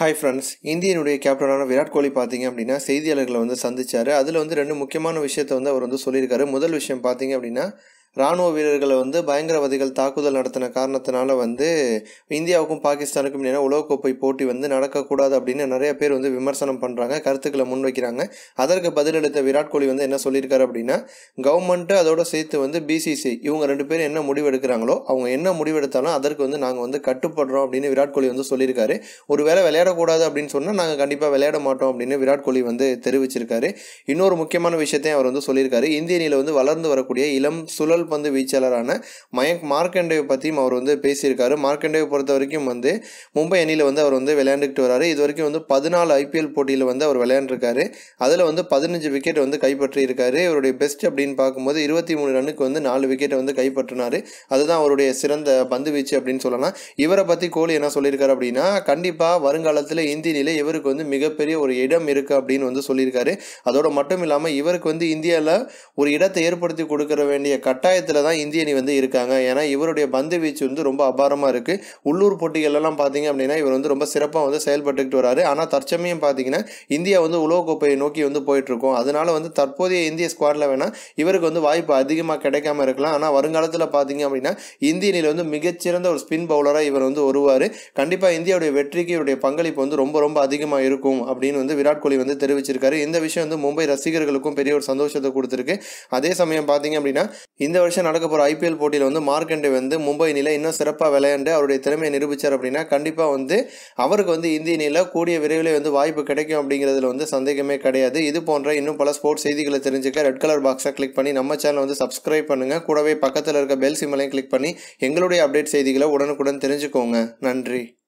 Hi friends, இந்தியனுடைய கேப்டனான Virat Kohli பார்த்தீங்க அப்படின்னா செய்தியாளர்களை சந்திச்சார். அதில் ரெண்டு முக்கியமான விஷயத்தை அவர் சொல்லியிருக்காரு. முதல் விஷயம் பார்த்தீங்க அப்படின்னா, ராணுவ வீரர்களை பயங்கரவாதிகள் தாக்குதல் நடத்தின காரணத்தினால இந்தியாவுக்கும் பாகிஸ்தானுக்கும் இடையே உலகக்கோப்பை போட்டி நடக்கக்கூடாது அப்படின்னு நிறைய பேர் விமர்சனம் பண்ணுறாங்க, கருத்துக்களை முன்வைக்கிறாங்க. அதற்கு பதிலளித்த விராட் கோலி என்ன சொல்லியிருக்காரு அப்படின்னா, கவர்மெண்ட்டு அதோட சேர்த்து பிசிசி இவங்க ரெண்டு பேரும் என்ன முடிவெடுக்கிறாங்களோ அவங்க என்ன முடிவெடுத்தாலும் அதற்கு நாங்கள் கட்டுப்படுறோம் அப்படின்னு விராட் கோலி சொல்லியிருக்காரு. ஒருவேளை விளையாடக்கூடாது அப்படின்னு சொன்னால் நாங்கள் கண்டிப்பாக விளையாட மாட்டோம் அப்படின்னு விராட் கோலி தெரிவிச்சிருக்காரு. இன்னொரு முக்கியமான விஷயத்தையும் அவர் சொல்லியிருக்காரு. இந்திய அணியில் வளர்ந்து வரக்கூடிய இளம் சுழல் பந்து வீச்சாளரான மயங்க் மார்க்கண்டேவை பற்றியும் அவர் பேசியிருக்காரு. மார்க்கண்டேவை பொறுத்த வரைக்கும் மும்பை அணியில் அவர் விளையாண்டுக்கிட்டு வராரு. இது வரைக்கும் 14 ஐபிஎல் போட்டியில் அவர் விளையாண்டுருக்காரு. அதில் 15 விக்கெட் கைப்பற்றி இருக்காரு. இவருடைய பெஸ்ட் அப்படின்னு பார்க்கும்போது 23 ரன்னுக்கு 4 விக்கெட்டை கைப்பற்றினார். அதுதான் அவருடைய சிறந்த பந்து வீச்சு அப்படின்னு சொல்லலாம். இவரை பற்றி கோலி என்ன சொல்லியிருக்காரு அப்படின்னா, கண்டிப்பாக வருங்காலத்தில் இந்திய அணியில் இவருக்கு மிகப்பெரிய ஒரு இடம் இருக்குது அப்படின்னு சொல்லியிருக்காரு. அதோட மட்டும் இல்லாமல் இவருக்கு இந்தியாவில் ஒரு இடத்தை ஏற்படுத்தி கொடுக்கற வேண்டிய கட்டாயத்தில் தான் இந்திய அணி இருக்காங்க. ஏன்னா இவருடைய பந்து வீச்சு ரொம்ப அபாரமாக இருக்குது. உள்ளூர் போட்டிகளெல்லாம் பார்த்தீங்க அப்படின்னா இவர் ரொம்ப சிறப்பாக செயல்பட்டுக்கிட்டு வராரு. ஆனால் தற்சமயம் பார்த்தீங்கன்னா இந்தியா உலகக்கோப்பையை நோக்கி போயிட்டுருக்கோம். அதனால தற்போதைய இந்திய ஸ்குவாடில் வேணால் இவருக்கு வாய்ப்பு அதிகமாக கிடைக்காம இருக்கலாம். ஆனால் வருங்காலத்தில் பார்த்தீங்க அப்படின்னா இந்திய அணியில் மிகச்சிறந்த ஒரு ஸ்பின் பவுலராக இவர் வருவார். கண்டிப்பாக இந்தியாவுடைய வெற்றிக்கு இவருடைய பங்களிப்பு ரொம்ப ரொம்ப அதிகமாக இருக்கும் அப்படின்னு விராட் கோலி தெரிவிச்சிருக்காரு. இந்த விஷயம் மும்பை ரசிகர்களுக்கும் பெரிய ஒரு சந்தோஷத்தை கொடுத்துருக்கு. அதே சமயம் பார்த்தீங்க அப்படின்னா இந்த வருஷம் நடக்க போகிற ஐபிஎல் போட்டியில் மார்க்கண்டே மும்பை அணியில் இன்னும் சிறப்பாக விளையாண்டு அவருடைய திறமையை நிரூபித்தார் அப்படின்னா கண்டிப்பாக அவருக்கு இந்திய அணியில் கூடிய விரைவில் வாய்ப்பு கிடைக்கும் அப்படிங்கிறதுல சந்தேகமே கிடையாது. இது போன்ற இன்னும் பல ஸ்போர்ட்ஸ் செய்திகளை தெரிஞ்சுக்க ரெட் கலர் பாக்ஸை கிளிக் பண்ணி நம்ம சேனலை சப்ஸ்கிரைப் பண்ணுங்கள். கூடவே பக்கத்தில் இருக்க பெல் சிம்மலையும் கிளிக் பண்ணி எங்களுடைய அப்டேட் செய்திகளை உடனுக்குடன் தெரிஞ்சுக்கோங்க. நன்றி.